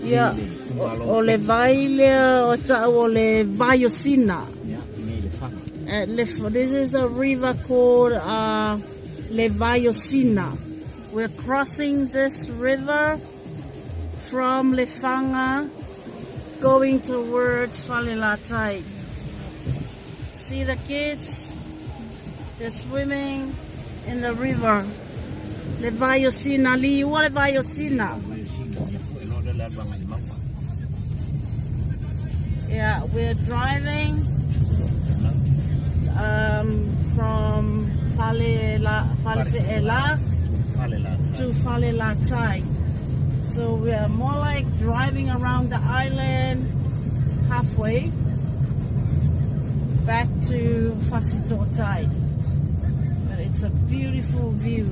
Yeah, o le vai lea o tau o le vai o Sina. This is the river called Le Vai o Sina. We're crossing this river from Lefanga going towards Faleaseela. See the kids? They're swimming in the river. Le Vai o Sina, Liua le Vai o Sina. Yeah, we're driving from Faleaseela to Faleaseela. So we are more like driving around the island halfway back to Fasitootai. But it's a beautiful view.